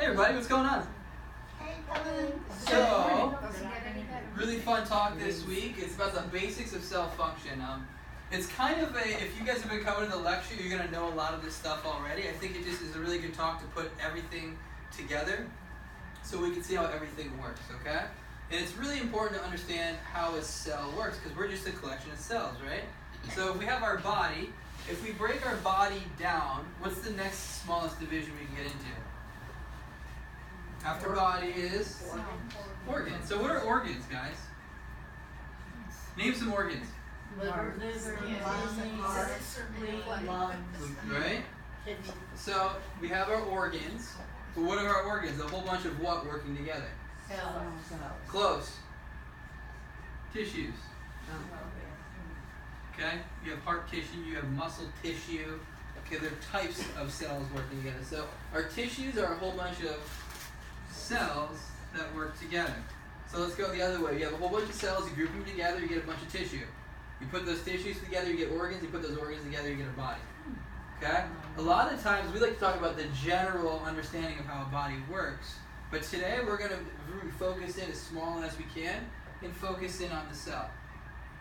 everybody, what's going on? So, really fun talk this week. It's about the basics of cell function. It's kind of if you guys have been coming to the lecture, you're going to know a lot of this stuff already. I think it just is a really good talk to put everything together so we can see how everything works, okay? And it's really important to understand how a cell works because we're just a collection of cells, right? So if we have our body, if we break our body down, what's the next smallest division we can get into? After body is organs. So what are organs, guys? Name some organs. Liver, lungs, right? So we have our organs. But what are our organs? A whole bunch of what working together? cells. Close. Tissues. Okay? You have heart tissue, you have muscle tissue. Okay, there are types of cells working together. So our tissues are a whole bunch of cells that work together. So let's go the other way. You have a whole bunch of cells, you group them together, you get a bunch of tissue. You put those tissues together, you get organs, you put those organs together, you get a body. Okay? A lot of times we like to talk about the general understanding of how a body works, but today we're going to focus in as small as we can and focus in on the cell.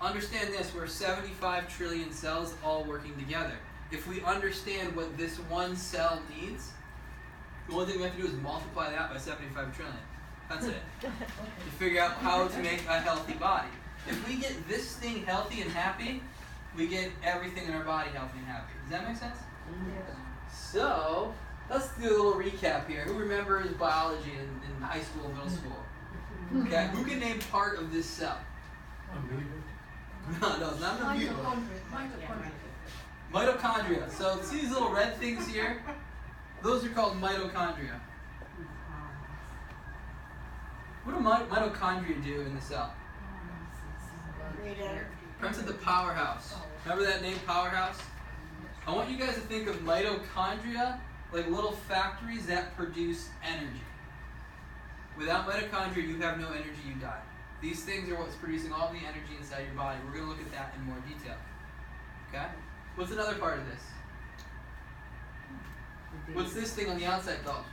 Understand this, we're 75 trillion cells all working together. If we understand what this one cell needs, the only thing we have to do is multiply that by 75 trillion. That's it. To figure out how to make a healthy body. If we get this thing healthy and happy, we get everything in our body healthy and happy. Does that make sense? Yes. So, let's do a little recap here. Who remembers biology in high school, middle school? Okay, who can name part of this cell? No, not an amoeba. Mitochondria. So, see these little red things here? Those are called mitochondria. What do mitochondria do in the cell? Comes at the powerhouse. Remember that name, powerhouse? I want you guys to think of mitochondria like little factories that produce energy. Without mitochondria, you have no energy, you die. These things are what's producing all the energy inside your body. We're going to look at that in more detail. Okay? What's another part of this? What's this thing on the outside called?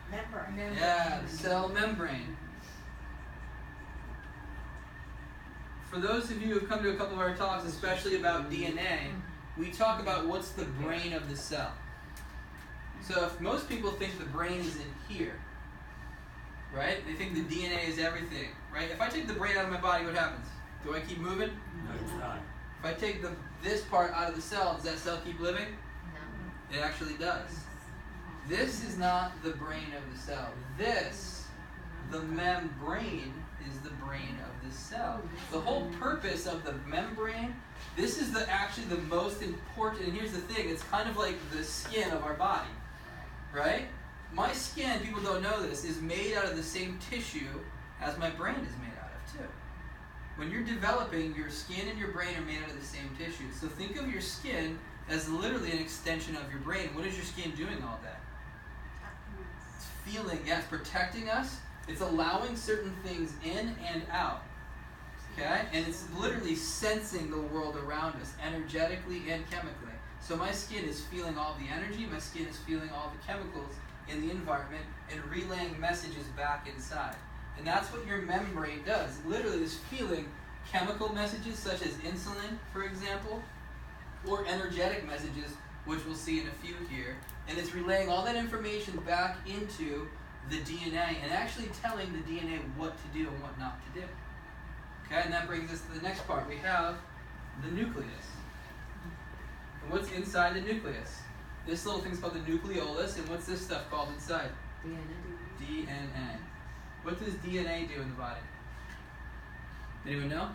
Membrane. Yeah, the cell membrane. For those of you who have come to a couple of our talks, especially about DNA, we talk about what's the brain of the cell. So if most people think the brain is in here, right? They think the DNA is everything, right? If I take the brain out of my body, what happens? Do I keep moving? No, it's not. If I take this part out of the cell, does that cell keep living? No. It actually does. This is not the brain of the cell. This, the membrane, is the brain of the cell. The whole purpose of the membrane, this is actually the most important, and here's the thing, it's kind of like the skin of our body, right? My skin, people don't know this, is made out of the same tissue as my brain is made out of too. When you're developing, your skin and your brain are made out of the same tissue. So think of your skin as literally an extension of your brain. What is your skin doing all day? It's feeling, it's protecting us. It's allowing certain things in and out, okay? And it's literally sensing the world around us, energetically and chemically. So my skin is feeling all the energy, my skin is feeling all the chemicals in the environment and relaying messages back inside. And that's what your membrane does. It literally is feeling chemical messages such as insulin, for example, or energetic messages, which we'll see in a few here. And it's relaying all that information back into the DNA and actually telling the DNA what to do and what not to do. Okay, and that brings us to the next part. We have the nucleus. And what's inside the nucleus? This little thing's called the nucleolus, and what's this stuff called inside? DNA. What does DNA do in the body? Anyone know?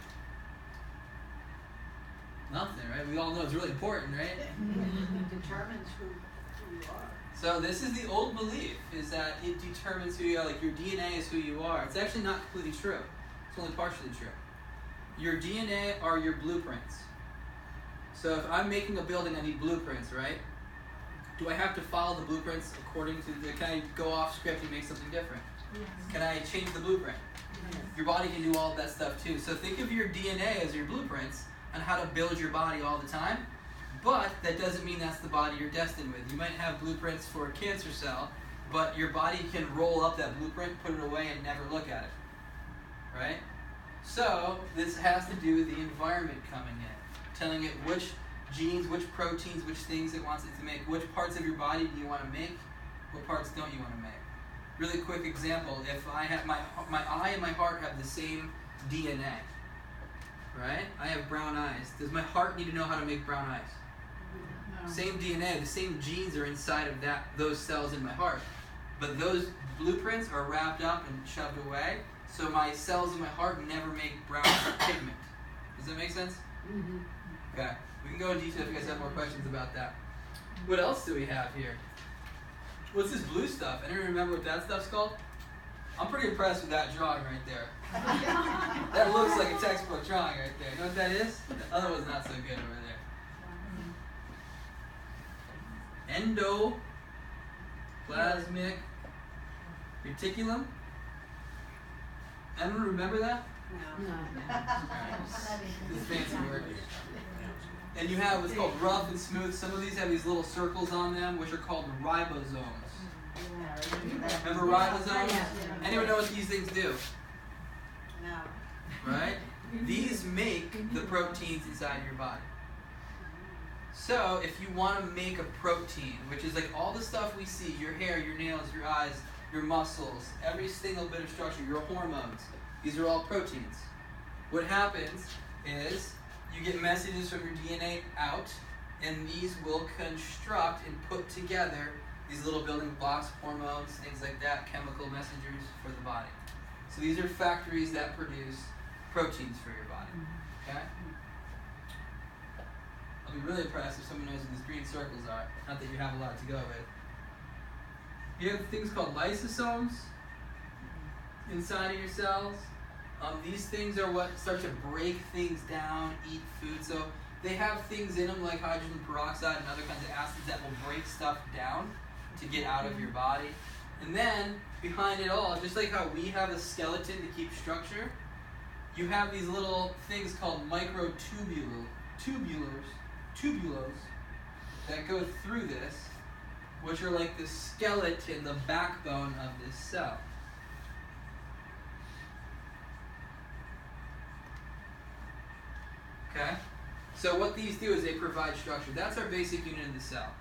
Nothing, right? We all know it's really important, right? It determines who you are. So this is the old belief, is that it determines who you are, like your DNA is who you are. It's actually not completely true. It's only partially true. Your DNA are your blueprints. So if I'm making a building, I need blueprints, right? Do I have to follow the blueprints according to can I go off script and make something different? Yes. Can I change the blueprint? Yes. Your body can do all of that stuff too. So think of your DNA as your blueprints on how to build your body all the time. But that doesn't mean that's the body you're destined with. You might have blueprints for a cancer cell, but your body can roll up that blueprint, put it away, and never look at it. Right? So this has to do with the environment coming in, telling it which genes, which proteins, which things it wants it to make, which parts of your body do you want to make, what parts don't you want to make. Really quick example, if I have my eye and my heart have the same DNA, right? I have brown eyes. Does my heart need to know how to make brown eyes? No. Same DNA, the same genes are inside of those cells in my heart. But those blueprints are wrapped up and shoved away, so my cells in my heart never make brown pigment. Does that make sense? Mm-hmm. Okay. We can go in detail if you guys have more questions about that. What else do we have here? What's this blue stuff? Anyone remember what that stuff's called? I'm pretty impressed with that drawing right there. That looks like a textbook drawing right there. You know what that is? The other one's not so good over there. Endoplasmic reticulum. Anyone remember that? No. This fancy word. And you have what's called rough and smooth. Some of these have these little circles on them, which are called ribosomes. Remember ribosomes? Yeah. Anyone know what these things do? No. Right? These make the proteins inside your body. So if you want to make a protein, which is like all the stuff we see, your hair, your nails, your eyes, your muscles, every single bit of structure, your hormones, these are all proteins. What happens is you get messages from your DNA out, and these will construct and put together these little building blocks, hormones, things like that, chemical messengers for the body. So these are factories that produce proteins for your body. Okay? I'll be really impressed if someone knows what these green circles are. Not that you have a lot to go with. You have things called lysosomes inside of your cells. These things are what start to break things down, eat food. So they have things in them like hydrogen peroxide and other kinds of acids that will break stuff down to get out of your body. And then behind it all, just like how we have a skeleton to keep structure, you have these little things called microtubules that go through this, which are like the skeleton, the backbone of this cell. Okay? So what these do is they provide structure. That's our basic unit of the cell.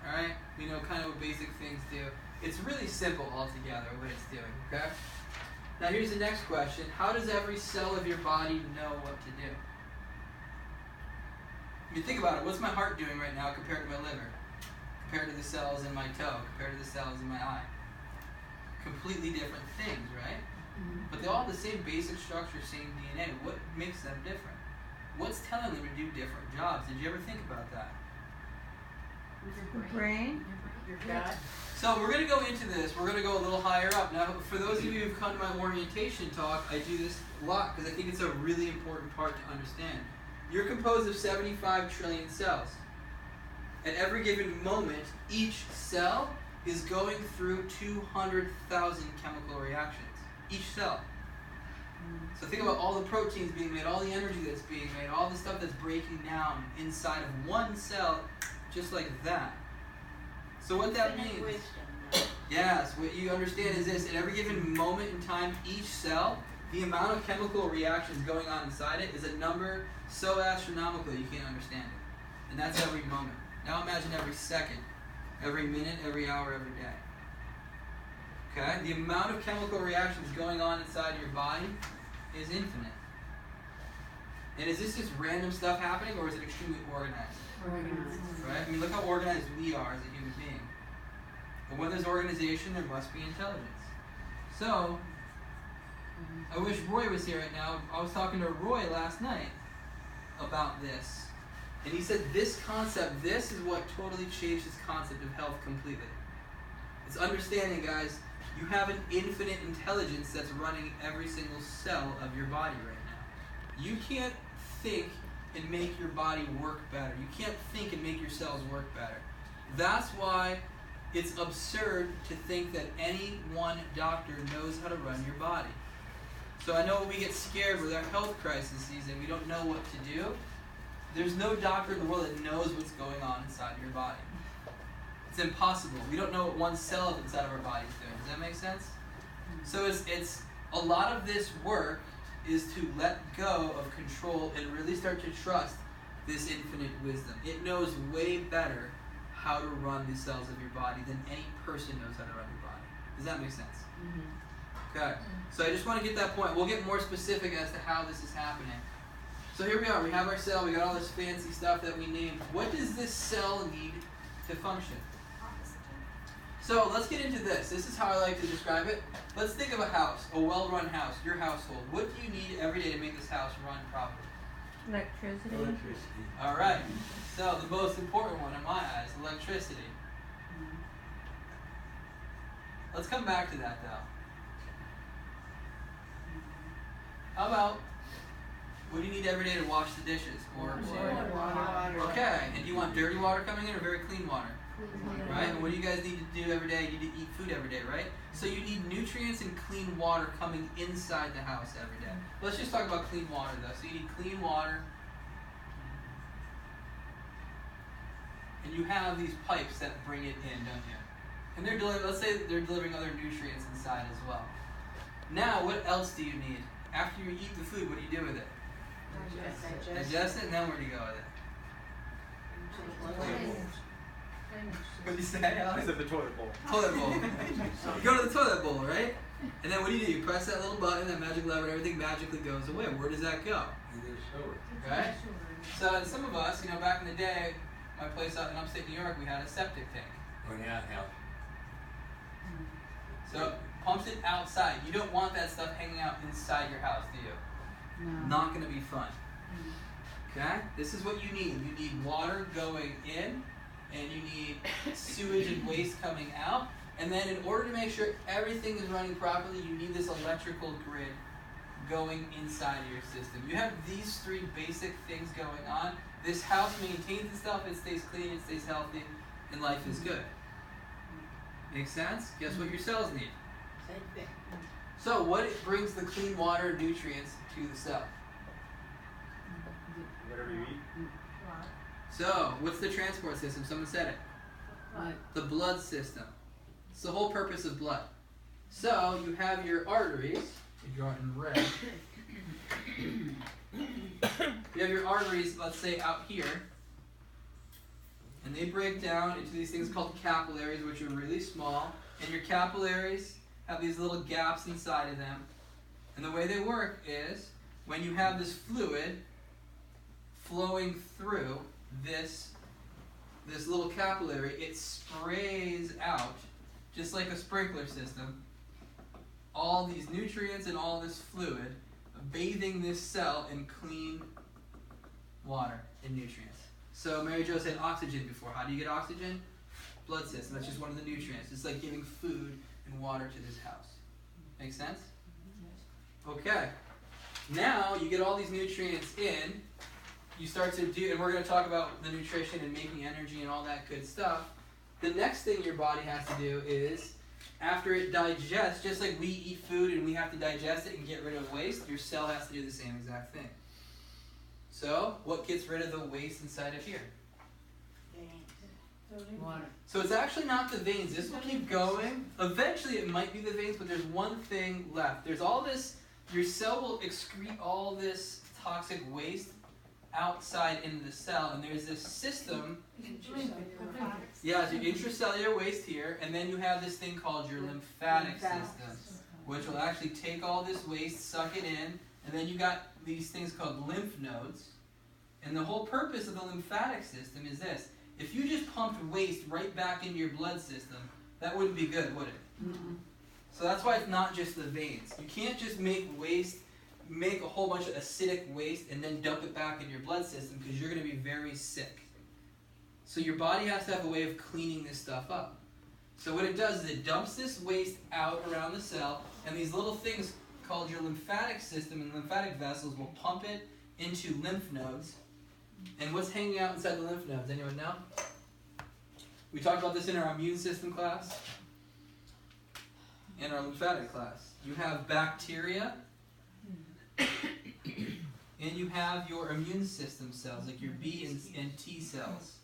Alright? We know kind of what basic things do. It's really simple altogether what it's doing. Okay? Now here's the next question. How does every cell of your body know what to do? I mean, think about it. What's my heart doing right now compared to my liver? Compared to the cells in my toe? Compared to the cells in my eye? Completely different things, right? But they all have the same basic structure, same DNA. What makes them different? What's telling them to do different jobs? Did you ever think about that? Your brain. Your gut. So we're going to go into this. We're going to go a little higher up. Now, for those of you who've come to my orientation talk, I do this a lot because I think it's a really important part to understand. You're composed of 75 trillion cells. At every given moment, each cell is going through 200,000 chemical reactions. Each cell. So think about all the proteins being made, all the energy that's being made, all the stuff that's breaking down inside of one cell, just like that. So what that means, yes, what you understand is this: at every given moment in time, each cell, the amount of chemical reactions going on inside it is a number so astronomical you can't understand it. And that's every moment. Now imagine every second, every minute, every hour, every day. Okay? The amount of chemical reactions going on inside your body is infinite. And is this just random stuff happening, or is it extremely organized? Organized. Right? I mean, look how organized we are as a human being. But when there's organization, there must be intelligence. So, I wish Roy was here right now. I was talking to Roy last night about this. And he said this concept, this is what totally changed his concept of health completely. It's understanding, guys, you have an infinite intelligence that's running every single cell of your body right now. You can't think and make your body work better. You can't think and make your cells work better. That's why it's absurd to think that any one doctor knows how to run your body. So I know we get scared with our health crises and we don't know what to do. There's no doctor in the world that knows what's going on inside your body. It's impossible. We don't know what one cell inside of our body is doing. Does that make sense? So it's a lot of this work is to let go of control and really start to trust this infinite wisdom. It knows way better how to run the cells of your body than any person knows how to run your body. Does that make sense? Okay. So I just want to get that point. We'll get more specific as to how this is happening. So here we are. We have our cell. We got all this fancy stuff that we named. What does this cell need to function? So let's get into this. This is how I like to describe it. Let's think of a house, a well-run house, your household. What do you need every day to make this house run properly? Electricity. All right. So the most important one in my eyes, electricity. Let's come back to that though. How about, what do you need every day to wash the dishes? Or Water. okay. And do you want dirty water coming in or very clean water? Right? And what do you guys need to do every day? You need to eat food every day, right? So you need nutrients and clean water coming inside the house every day. Let's just talk about clean water though. So you need clean water. And you have these pipes that bring it in, don't you? And they're delivering, let's say they're delivering other nutrients inside as well. Now, what else do you need? After you eat the food, what do you do with it? Digest it, and then where do you go with it? What do you say, Alex? I said the toilet bowl. Toilet bowl. You go to the toilet bowl, right? And then what do? You press that little button, that magic lever, and everything magically goes away. Where does that go? Right? So and some of us, back in the day, my place out in upstate New York, we had a septic tank. Oh, yeah. So it pumps it outside. You don't want that stuff hanging out inside your house, do you? No. Not going to be fun. Okay? This is what you need. You need water going in, and you need sewage and waste coming out. And then in order to make sure everything is running properly, you need this electrical grid going inside of your system. You have these three basic things going on. This house maintains itself, it stays clean, it stays healthy, and life is good. Make sense? Guess what your cells need? Same thing. So what brings the clean water and nutrients to the cell? Whatever you eat. So, what's the transport system? Someone said it. What? The blood system. It's the whole purpose of blood. So, you have your arteries. You draw it in red. You have your arteries, let's say, out here. And they break down into these things called capillaries, which are really small. And your capillaries have these little gaps inside of them. And the way they work is, when you have this fluid flowing through this little capillary, it sprays out, just like a sprinkler system, all these nutrients and all this fluid, bathing this cell in clean water and nutrients. So Mary Jo said oxygen before. How do you get oxygen? Blood system. That's just one of the nutrients. It's like giving food and water to this house. Make sense? Okay. Now you get all these nutrients in. You start to do, and we're going to talk about the nutrition and making energy and all that good stuff. The next thing your body has to do is, after it digests, just like we eat food and we have to digest it and get rid of waste, your cell has to do the same exact thing. So, what gets rid of the waste inside of here? Water. So it's actually not the veins. This will keep going. Eventually it might be the veins, but there's one thing left. There's all this, your cell will excrete all this toxic waste outside into the cell, and there's this system. Yeah, it's your intracellular waste here, and then you have this thing called your lymphatic system, which will actually take all this waste, suck it in, and then you got these things called lymph nodes. And the whole purpose of the lymphatic system is this. If you just pumped waste right back into your blood system, that wouldn't be good, would it? Mm-mm. So that's why it's not just the veins. You can't just make waste, make a whole bunch of acidic waste and then dump it back in your blood system, because you're going to be very sick. So your body has to have a way of cleaning this stuff up. So what it does is it dumps this waste out around the cell, and these little things called your lymphatic system and lymphatic vessels will pump it into lymph nodes. And what's hanging out inside the lymph nodes? Anyone know? We talked about this in our immune system class, in our lymphatic class. You have bacteria, and you have your immune system cells, like your B and T cells.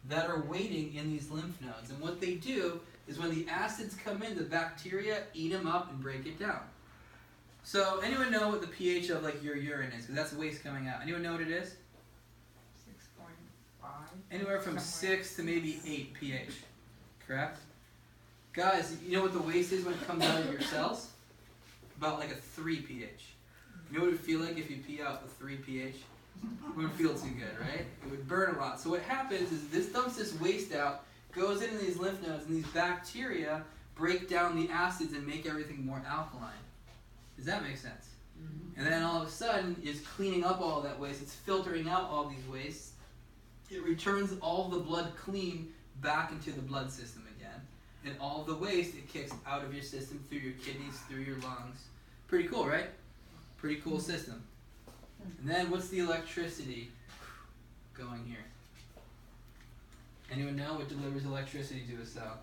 that are waiting in these lymph nodes. And what they do is when the acids come in, the bacteria eat them up and break it down. So anyone know what the pH of like your urine is? Because that's waste coming out. Anyone know what it is? 6.5. Anywhere from 6 to maybe 8 pH. Correct? Guys, you know what the waste is when it comes out of your cells? About like a 3 pH. You know what it would feel like if you pee out a 3 pH? It wouldn't feel too good, right? It would burn a lot. So what happens is this dumps this waste out, goes into these lymph nodes, and these bacteria break down the acids and make everything more alkaline. Does that make sense? And then all of a sudden, it's cleaning up all that waste. It's filtering out all these wastes. It returns all the blood clean back into the blood system again. And all the waste, it kicks out of your system through your kidneys, through your lungs. Pretty cool, right? Pretty cool system. And then what's the electricity going here? Anyone know what delivers electricity to a cell?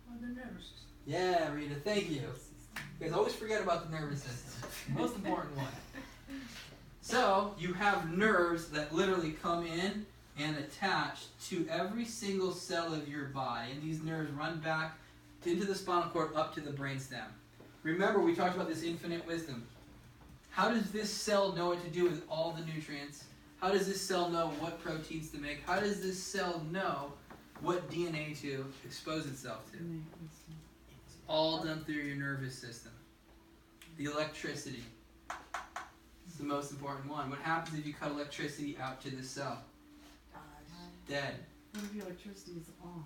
Well, the nervous system. Yeah, Rita, thank you. You guys always forget about the nervous system. Most important one. So, you have nerves that literally come in and attach to every single cell of your body. And these nerves run back into the spinal cord up to the brainstem. Remember, we talked about this infinite wisdom. How does this cell know what to do with all the nutrients? How does this cell know what proteins to make? How does this cell know what DNA to expose itself to? It's all done through your nervous system. The electricity is the most important one. What happens if you cut electricity out to the cell? Dead. What if the electricity is off?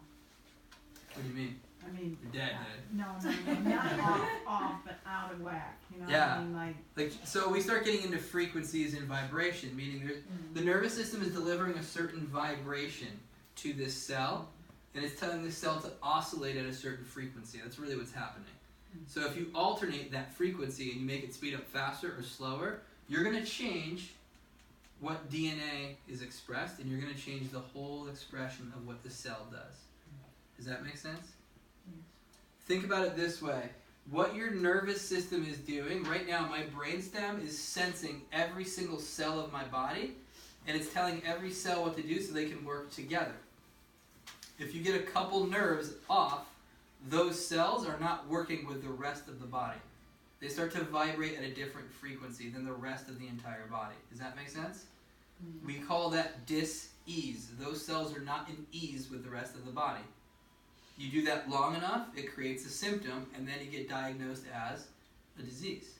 What do you mean? I mean, You're dead. no, not off, but out of whack. You know Yeah. what I mean? Like, so we start getting into frequencies and vibration, meaning the nervous system is delivering a certain vibration to this cell, and it's telling this cell to oscillate at a certain frequency. That's really what's happening. So if you alternate that frequency and you make it speed up faster or slower, you're going to change what DNA is expressed, and you're going to change the whole expression of what the cell does. Does that make sense? Yes. Think about it this way. What your nervous system is doing, right now my brainstem is sensing every single cell of my body, and it's telling every cell what to do so they can work together. If you get a couple nerves off, those cells are not working with the rest of the body. They start to vibrate at a different frequency than the rest of the entire body. Does that make sense? We call that dis-ease. Those cells are not in ease with the rest of the body. You do that long enough, it creates a symptom, and then you get diagnosed as a disease.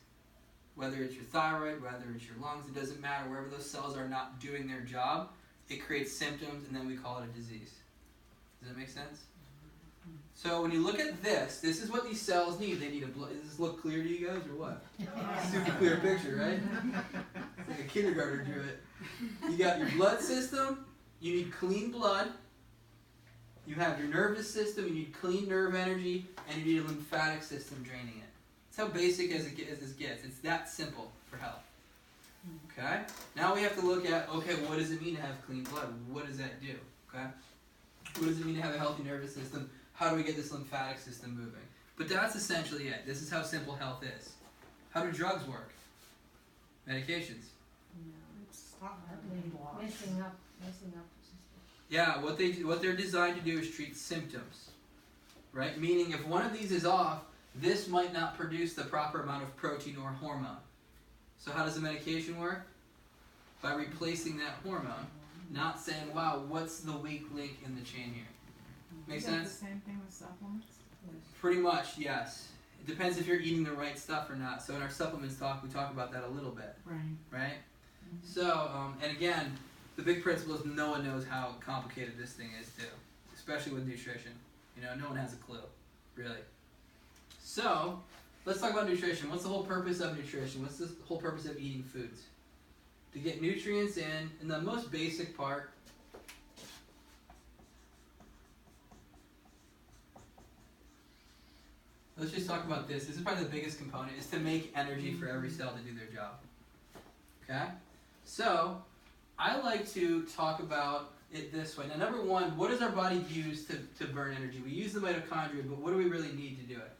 Whether it's your thyroid, whether it's your lungs, it doesn't matter. Wherever those cells are not doing their job, it creates symptoms, and then we call it a disease. Does that make sense? So when you look at this is what these cells need. They need a blood. Does this look clear to you guys, or what? Super clear picture, right? It's like a kindergartner drew it. You got your blood system. You need clean blood. You have your nervous system. You need clean nerve energy, and you need a lymphatic system draining it. That's how basic as this gets. It's that simple for health. Okay. Now we have to look at, okay, what does it mean to have clean blood? What does that do? Okay. What does it mean to have a healthy nervous system? How do we get this lymphatic system moving? But that's essentially it. This is how simple health is. How do drugs work? Medications. Messing up. Yeah, what they're designed to do is treat symptoms. Right? Meaning if one of these is off, this might not produce the proper amount of protein or hormone. So how does the medication work? By replacing that hormone, not saying, wow, what's the weak link in the chain here? Make sense? The same thing with supplements? Pretty much, yes. It depends if you're eating the right stuff or not. So in our supplements talk, we talk about that a little bit. Right? So, and again, the big principle is no one knows how complicated this thing is too. Especially with nutrition. You know, no one has a clue. Really. So, let's talk about nutrition. What's the whole purpose of nutrition? What's the whole purpose of eating foods? To get nutrients in, and the most basic part, let's just talk about this. This is probably the biggest component, is to make energy for every cell to do their job. Okay? So, I like to talk about it this way. Now, number one, what does our body use to burn energy? We use the mitochondria, but what do we really need to do it?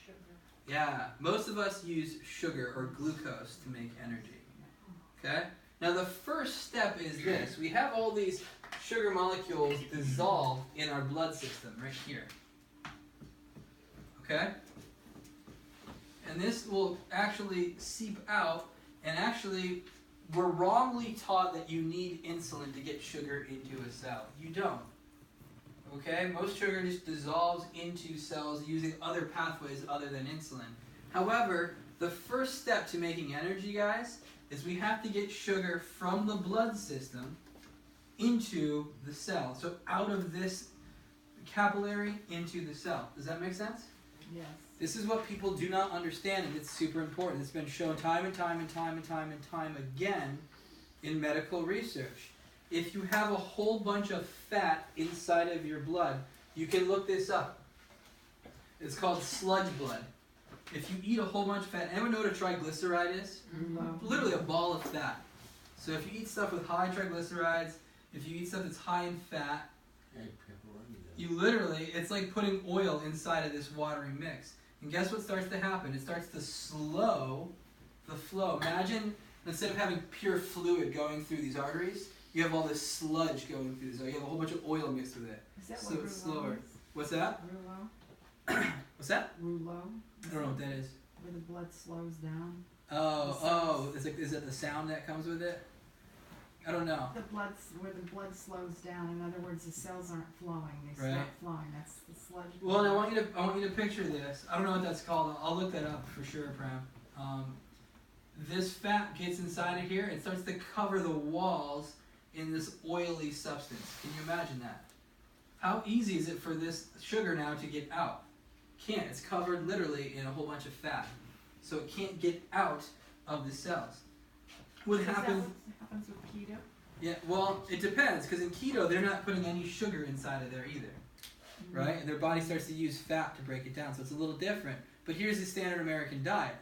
Sugar. Yeah, most of us use sugar or glucose to make energy. Okay? Now, the first step is this. We have all these sugar molecules dissolve in our blood system right here. Okay? And this will actually seep out, and actually we're wrongly taught that you need insulin to get sugar into a cell. You don't. Okay? Most sugar just dissolves into cells using other pathways other than insulin. However, the first step to making energy, guys, is we have to get sugar from the blood system into the cell. So out of this capillary into the cell. Does that make sense? Yes. This is what people do not understand, and it's super important. It's been shown time and time again in medical research. If you have a whole bunch of fat inside of your blood, you can look this up. It's called sludge blood. If you eat a whole bunch of fat, anyone know what a triglyceride is? Mm-hmm. Literally a ball of fat. So if you eat stuff with high triglycerides, if you eat stuff that's high in fat, you literally, it's like putting oil inside of this watery mix. And guess what starts to happen? It starts to slow the flow. Imagine, instead of having pure fluid going through these arteries, you have all this sludge going through these. You have a whole bunch of oil mixed with it. Is that So what it's rouleau slower. is? What's that? Rouleau? What's that? Rouleau? I don't know what that is. Where the blood slows down. Oh, is it the sound that comes with it? I don't know. Where the blood slows down. In other words, the cells aren't flowing. They Right. stop flowing. That's the sludge. Well, and I want you to picture this. I don't know what that's called. I'll look that up for sure, Pram. This fat gets inside of here and starts to cover the walls in this oily substance. Can you imagine that? How easy is it for this sugar now to get out? Can't. It's covered literally in a whole bunch of fat. So it can't get out of the cells. What happens? What happens with keto? Yeah, well, it depends, because in keto, they're not putting any sugar inside of there either, right? And their body starts to use fat to break it down, so it's a little different. But here's the standard American diet.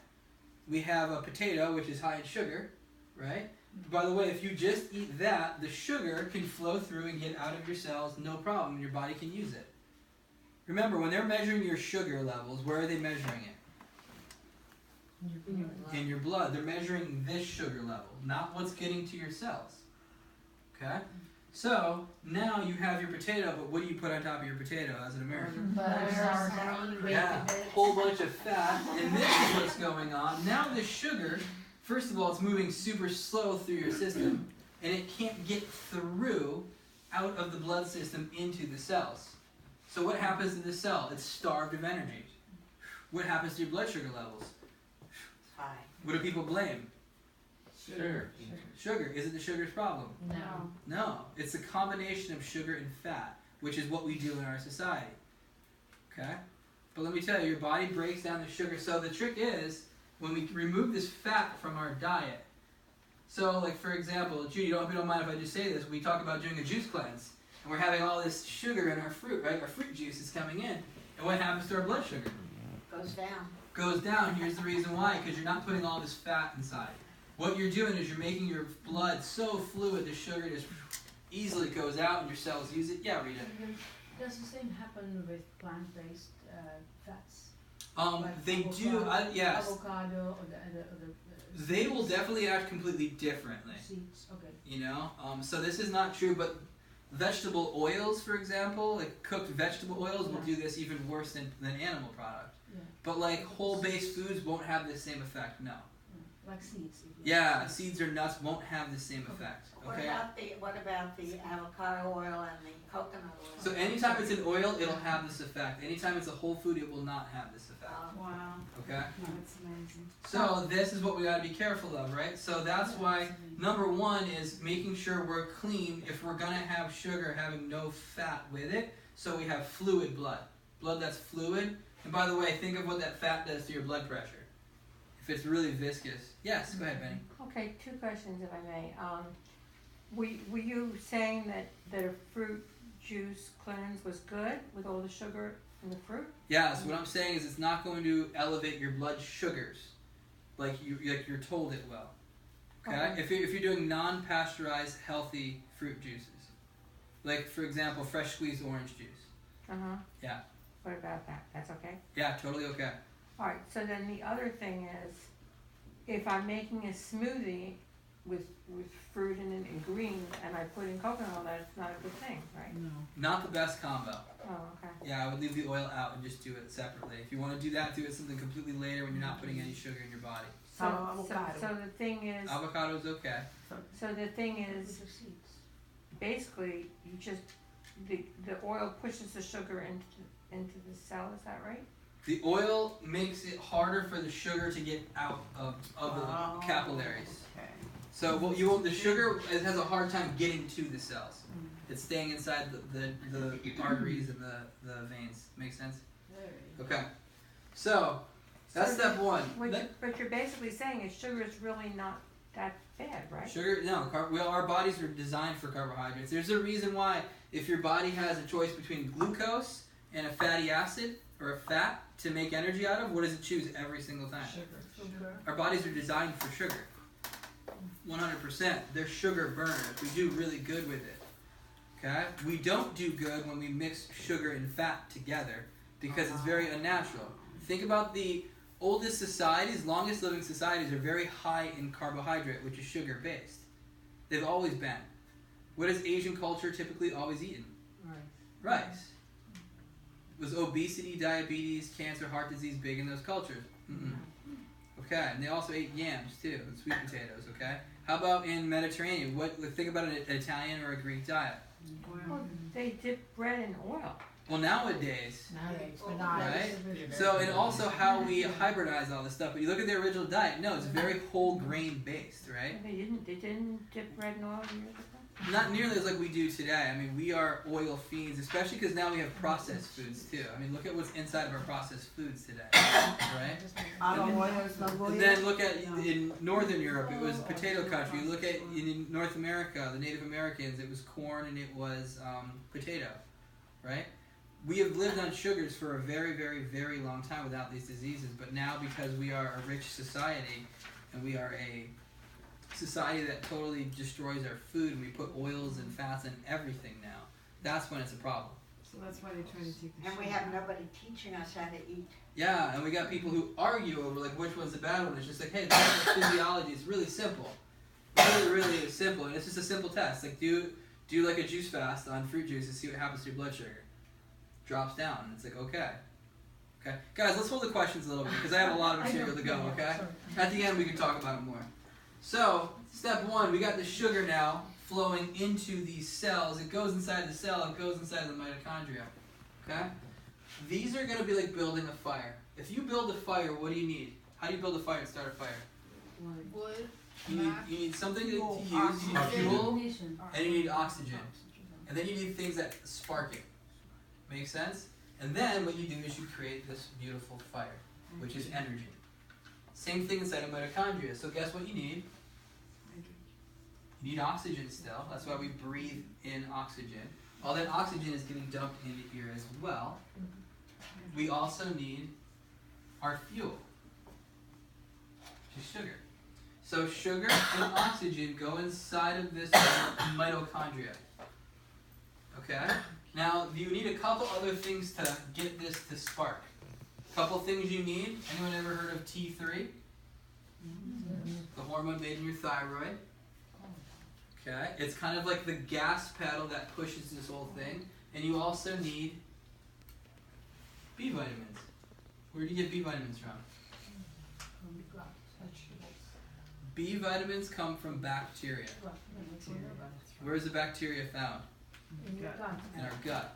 We have a potato, which is high in sugar, right? By the way, if you just eat that, the sugar can flow through and get out of your cells, no problem, and your body can use it. Remember, when they're measuring your sugar levels, where are they measuring it? In your blood. They're measuring this sugar level, not what's getting to your cells. Okay? So, now you have your potato, but what do you put on top of your potato as an American? Yeah, a whole bunch of fat, and this is what's going on. Now this sugar, first of all, it's moving super slow through your system, and it can't get through out of the blood system into the cells. So what happens to the cell? It's starved of energy. What happens to your blood sugar levels? High. What do people blame? Sugar. Sugar. Is it the sugar's problem? No. No. It's a combination of sugar and fat, which is what we do in our society. Okay? But let me tell you, your body breaks down the sugar. So the trick is, when we remove this fat from our diet, so like for example, Judy, you don't mind if I just say this, we talk about doing a juice cleanse, and we're having all this sugar in our fruit, right? Our fruit juice is coming in. And what happens to our blood sugar? Goes down. Goes down. Here's the reason why, because you're not putting all this fat inside. What you're doing is you're making your blood so fluid, the sugar just easily goes out and your cells use it. Yeah, Rita. Does the same happen with plant-based fats? They Like do, yes. Avocado or the They will definitely act completely differently, seeds. Okay. you know? So this is not true, but vegetable oils, for example, like cooked vegetable oils will do this even worse than animal product. Yeah. But like whole-based foods won't have the same effect, no. Like seeds. Yeah, seeds or nuts won't have the same effect, okay? What about the avocado oil and the coconut oil? So anytime it's an oil, it'll have this effect. Anytime it's a whole food, it will not have this effect, Wow. okay? That's amazing. So this is what we gotta be careful of, right? So that's why number one is making sure we're clean if we're gonna have sugar having no fat with it. So we have fluid blood. Blood that's fluid. And by the way, think of what that fat does to your blood pressure. If it's really viscous. Yes, go ahead, Benny. Okay, 2 questions if I may. Were you saying that a fruit juice cleanse was good with all the sugar in the fruit? Yeah, so what I'm saying is it's not going to elevate your blood sugars like you're told it will. Okay? If you're doing non-pasteurized healthy fruit juices. Like for example, fresh squeezed orange juice. Uh-huh. Yeah. What about that? That's okay? Yeah, totally okay. Alright, so then the other thing is, if I'm making a smoothie with fruit and green, and I put in coconut oil, that's not a good thing, right? No. Not the best combo. Oh, okay. Yeah, I would leave the oil out and just do it separately. If you want to do that, do it something completely later when you're not putting any sugar in your body. So, avocado. so the thing is, Avocado's okay. so the thing is, With the seeds. basically, you just, the oil pushes the sugar into the cell, is that right? The oil makes it harder for the sugar to get out of the capillaries. Okay. So the sugar it has a hard time getting to the cells. It's staying inside the arteries and the veins. Make sense? Okay. So that's step one. But you're basically saying is sugar is really not that bad, right? Sugar, no. Our bodies are designed for carbohydrates. There's a reason why if your body has a choice between glucose and a fatty acid or a fat to make energy out of, what does it choose every single time? Sugar. Our bodies are designed for sugar. 100%. They're sugar burners. We do really good with it. Okay? We don't do good when we mix sugar and fat together because it's very unnatural. Think about the oldest societies, longest living societies are very high in carbohydrate, which is sugar based. They've always been. What has Asian culture typically always eaten? Rice. Was obesity, diabetes, cancer, heart disease big in those cultures? Mm-mm. Okay, and they also ate yams too, and sweet potatoes, okay? How about in Mediterranean? Think about an Italian or a Greek diet. Well, they dip bread in oil. Well, nowadays, Right? so, and also how we hybridize all this stuff. But you look at their original diet, no, it's very whole grain based, right? They didn't dip bread in oil years ago? Not nearly as like we do today. I mean, we are oil fiends, especially because now we have processed foods too. I mean, look at what's inside of our processed foods today, right? Olive oil is no good. And then look at in Northern Europe, it was potato country. You look at in North America, the Native Americans, it was corn and it was potato, right? We have lived on sugars for a very, very, very long time without these diseases. But now, because we are a rich society and we are a society that totally destroys our food and we put oils and fats in everything now, that's when it's a problem. So that's why they try to take the And we have nobody teaching us how to eat. Yeah, and we got people who argue over like which one's the bad one. It's just like, hey, that's physiology. It's really simple. Really, really simple. And it's just a simple test. Like do like a juice fast on fruit juice and see what happens to your blood sugar. Drops down. And it's like, okay. Okay. Guys, let's hold the questions a little bit because I have a lot of material to go, okay? At the end we can talk about it more. So, step one, we got the sugar now flowing into these cells. It goes inside the cell, it goes inside the mitochondria. Okay? These are going to be like building a fire. If you build a fire, what do you need? How do you build a fire and start a fire? Wood. You need something to use, you need fuel, and you need oxygen. And then you need things that spark it. Make sense? And then what you do is you create this beautiful fire, which is energy. Same thing inside of mitochondria. So guess what you need? You need oxygen still. That's why we breathe in oxygen. All that oxygen is getting dumped into here as well. We also need our fuel, which is sugar. So sugar and oxygen go inside of this mitochondria. Okay? Now, you need a couple other things to get this to spark. Couple things you need. Anyone ever heard of T3? The hormone made in your thyroid. Okay, it's kind of like the gas pedal that pushes this whole thing. And you also need B vitamins. Where do you get B vitamins from? B vitamins come from bacteria. Where is the bacteria found? In our gut.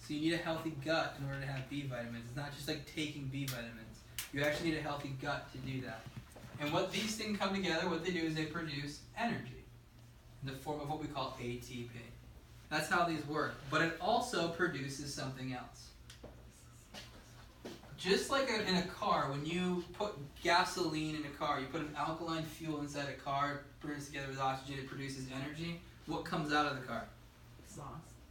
So you need a healthy gut in order to have B vitamins. It's not just like taking B vitamins. You actually need a healthy gut to do that. And what these things come together, what they do is they produce energy in the form of what we call ATP. That's how these work. But it also produces something else. Just like in a car, when you put gasoline in a car, you put an alkaline fuel inside a car, it burns together with oxygen, it produces energy. What comes out of the car?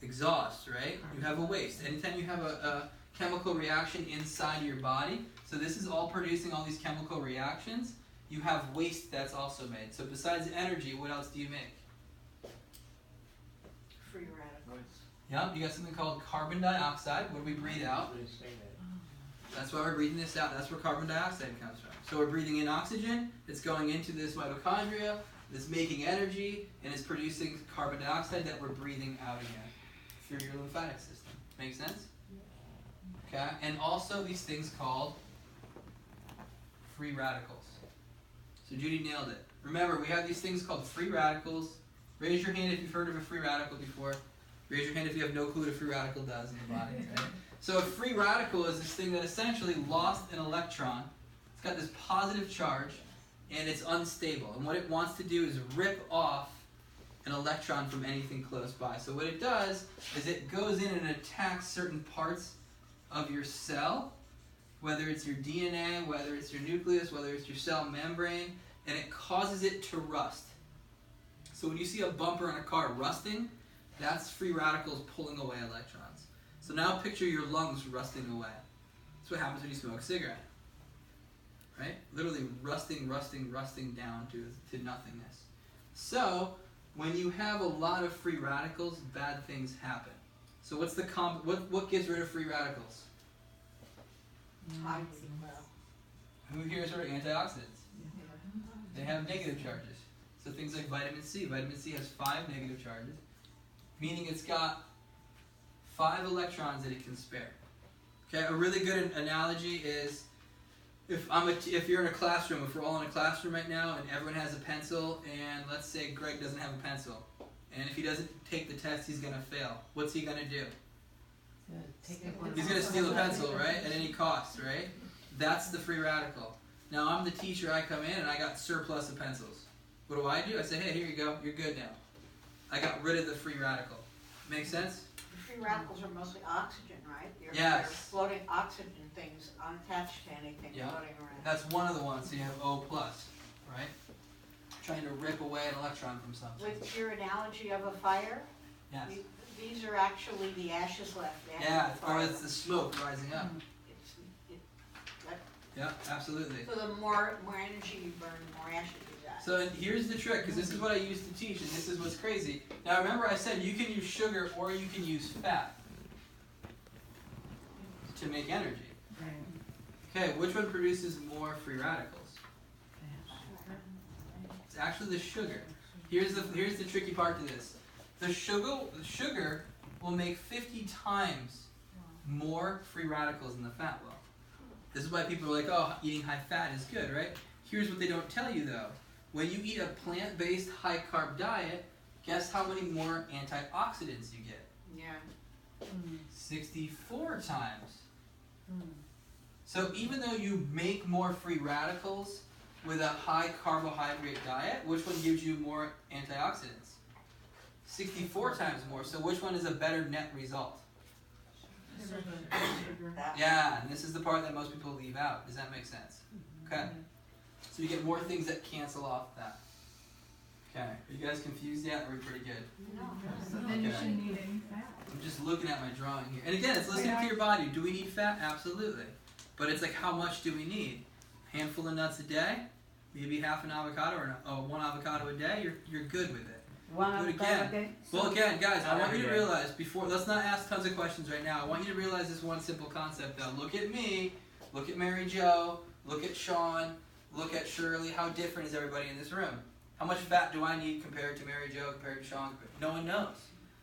Exhaust, right? You have a waste. Anytime you have a chemical reaction inside your body, so this is all producing all these chemical reactions, you have waste that's also made. So besides energy, what else do you make? Free radicals. Yep, you got something called carbon dioxide. What do we breathe out? That's why we're breathing this out. That's where carbon dioxide comes from. So we're breathing in oxygen. It's going into this mitochondria. It's making energy and it's producing carbon dioxide that we're breathing out again through your lymphatic system. Make sense? Okay, and also these things called free radicals. So Judy nailed it. Remember, we have these things called free radicals. Raise your hand if you've heard of a free radical before. Raise your hand if you have no clue what a free radical does in the body. Right? So a free radical is this thing that essentially lost an electron. It's got this positive charge, and it's unstable. And what it wants to do is rip off an electron from anything close by. So what it does is it goes in and attacks certain parts of your cell, whether it's your DNA, whether it's your nucleus, whether it's your cell membrane, and it causes it to rust. So when you see a bumper in a car rusting, that's free radicals pulling away electrons. So now picture your lungs rusting away. That's what happens when you smoke a cigarette. Right? Literally rusting down to nothingness. So when you have a lot of free radicals, bad things happen. So what's the what gets rid of free radicals? Who here is already antioxidants? They have negative charges. So things like vitamin C. Vitamin C has 5 negative charges, meaning it's got 5 electrons that it can spare. Okay, a really good analogy is if you're in a classroom, if we're all in a classroom right now and everyone has a pencil, and let's say Greg doesn't have a pencil, and if he doesn't take the test, he's going to fail. What's he going to do? He's going to steal a pencil, right? At any cost, right? That's the free radical. Now I'm the teacher, I come in and I got surplus of pencils. What do? I say, hey, here you go, you're good now. I got rid of the free radical. Make sense? The free radicals are mostly oxygen, right? Yes. They're floating oxygen things unattached to anything Yeah. floating around. That's one of the ones, so you have O+, right? Trying to rip away an electron from something. With your analogy of a fire, Yes. these are actually the ashes left after Yeah, the fire. or it's the smoke rising up. Yeah, absolutely. So the more energy you burn, the more ashes you got. So here's the trick, because this is what I used to teach, and this is what's crazy. Now remember I said you can use sugar or you can use fat to make energy. Okay, which one produces more free radicals? It's actually the sugar. Here's the tricky part to this. The sugar will make 50 times more free radicals than the fat will. This is why people are like, oh, eating high fat is good, right? Here's what they don't tell you though. When you eat a plant-based high-carb diet, guess how many more antioxidants you get? Yeah. 64 times. So even though you make more free radicals with a high carbohydrate diet, which one gives you more antioxidants? 64 times more. So which one is a better net result? Yeah, and this is the part that most people leave out. Does that make sense? Okay. So you get more things that cancel off that. Okay. Are you guys confused yet? Or are we pretty good? No. So then you shouldn't eat any fat. I'm just looking at my drawing here. And again, it's listening to your body. Do we need fat? Absolutely. But it's like, how much do we need? A handful of nuts a day? Maybe half an avocado or one avocado a day? You're good with it. One Do it avocado again. a day? Well, again, guys, I want you to realize before, let's not ask tons of questions right now. I want you to realize this one simple concept though. Look at me, look at Mary Jo, look at Sean, look at Shirley. How different is everybody in this room? How much fat do I need compared to Mary Jo, compared to Sean? No one knows.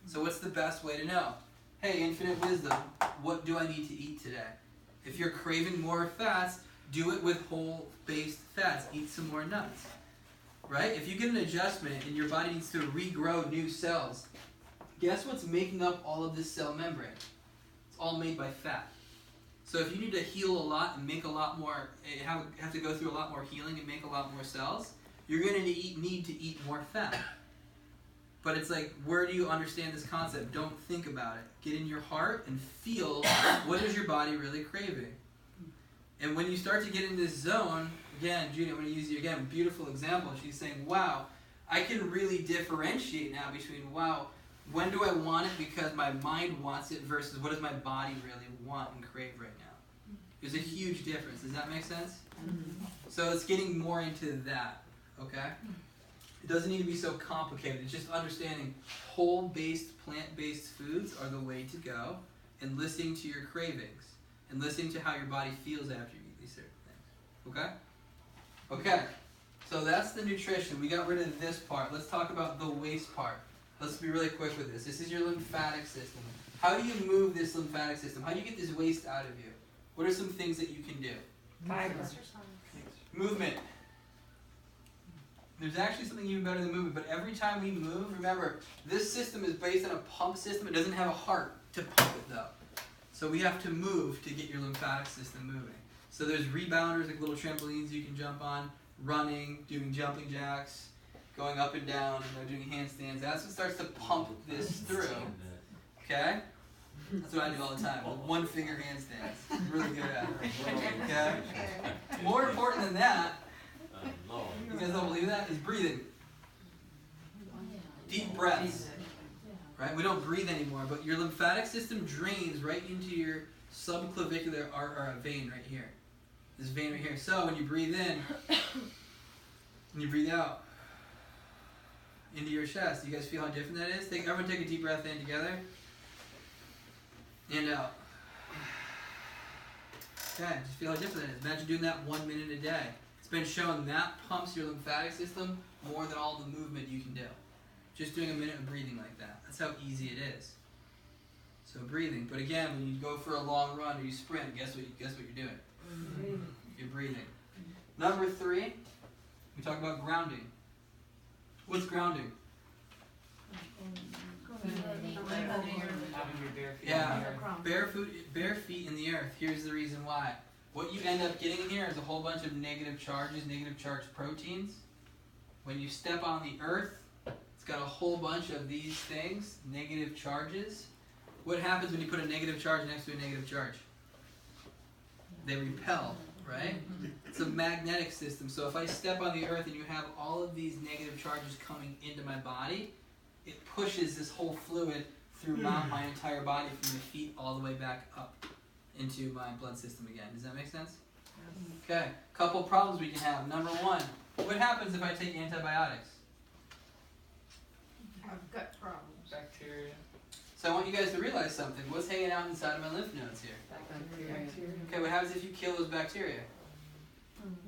So what's the best way to know? Hey, infinite wisdom, what do I need to eat today? If you're craving more fats, do it with whole-based fats. Eat some more nuts. Right? If you get an adjustment and your body needs to regrow new cells, guess what's making up all of this cell membrane? It's all made by fat. So if you need to heal a lot and make a lot more, have to go through a lot more healing and make a lot more cells, you're going to need to eat more fat. But it's like, where do you understand this concept? Don't think about it. Get in your heart and feel what is your body really craving. And when you start to get in this zone, again, Judy, I'm going to use you again, beautiful example. She's saying, wow, I can really differentiate now between, wow, when do I want it because my mind wants it versus what does my body really want and crave right now. There's a huge difference. Does that make sense? Mm-hmm. So it's getting more into that, okay? It doesn't need to be so complicated. It's just understanding whole-based, plant-based foods are the way to go, and listening to your cravings, and listening to how your body feels after you eat these certain things. Okay? Okay. So that's the nutrition. We got rid of this part. Let's talk about the waste part. Let's be really quick with this. This is your lymphatic system. How do you move this lymphatic system? How do you get this waste out of you? What are some things that you can do? Fiber. Movement. There's actually something even better than movement, but every time we move, remember, this system is based on a pump system. It doesn't have a heart to pump it though. So we have to move to get your lymphatic system moving. So there's rebounders, like little trampolines you can jump on, running, doing jumping jacks, going up and down, doing handstands. That's what starts to pump this through. Okay? That's what I do all the time. One finger handstands. I'm really good at it. Okay? More important than that, you guys don't believe that, is breathing. Deep breaths. Right? We don't breathe anymore, but your lymphatic system drains right into your subclavicular vein right here. This vein right here. So when you breathe in, and you breathe out into your chest, you guys feel how different that is? Everyone take a deep breath in together. And out. Okay, just feel how different that is. Imagine doing that 1 minute a day. It's been shown that pumps your lymphatic system more than all the movement you can do. Just doing a minute of breathing like that. That's how easy it is. So breathing. But again, when you go for a long run or you sprint, guess what you're doing? Breathing. You're breathing. Number 3, we talk about grounding. What's grounding? Yeah, bare feet in the earth. Here's the reason why. What you end up getting here is a whole bunch of negative charges, negative charged proteins. When you step on the earth, it's got a whole bunch of these things, negative charges. What happens when you put a negative charge next to a negative charge? They repel, right? It's a magnetic system. So if I step on the earth and you have all of these negative charges coming into my body, it pushes this whole fluid throughout my entire body from my feet all the way back up into my blood system again. Does that make sense? Okay, couple problems we can have. Number 1, what happens if I take antibiotics? I've got problems. Bacteria. So I want you guys to realize something. What's hanging out inside of my lymph nodes here? Bacteria. Okay, what happens if you kill those bacteria?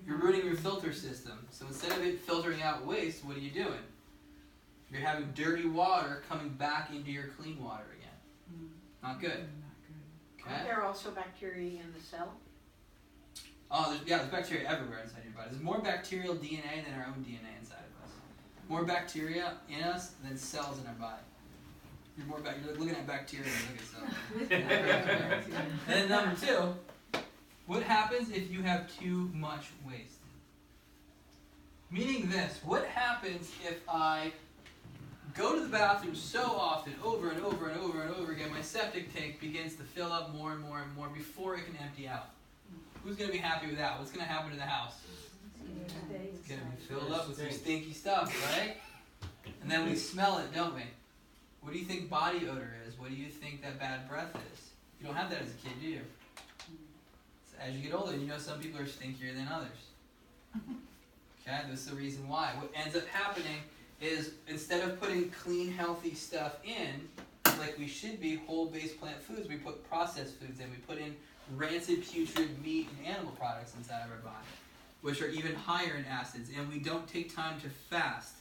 You're ruining your filter system. So instead of it filtering out waste, what are you doing? You're having dirty water coming back into your clean water again. Not good. Are Okay? there also bacteria in the cell? Oh, there's bacteria everywhere inside your body. There's more bacterial DNA than our own DNA inside of us. More bacteria in us than cells in our body. You're looking at bacteria and look at cells. And then number 2, what happens if you have too much waste? Meaning this, what happens if I go to the bathroom so often, over and over and over and over again, my septic tank begins to fill up more and more and more before it can empty out? Who's going to be happy with that? What's going to happen to the house? It's going to be filled up with some stinky stuff, right? And then we smell it, don't we? What do you think body odor is? What do you think that bad breath is? You don't have that as a kid, do you? So as you get older, you know some people are stinkier than others. Okay, that's the reason why. What ends up happening is instead of putting clean, healthy stuff in, like we should be, whole-based plant foods, we put processed foods in. We put in rancid, putrid meat and animal products inside of our body, which are even higher in acids. And we don't take time to fast.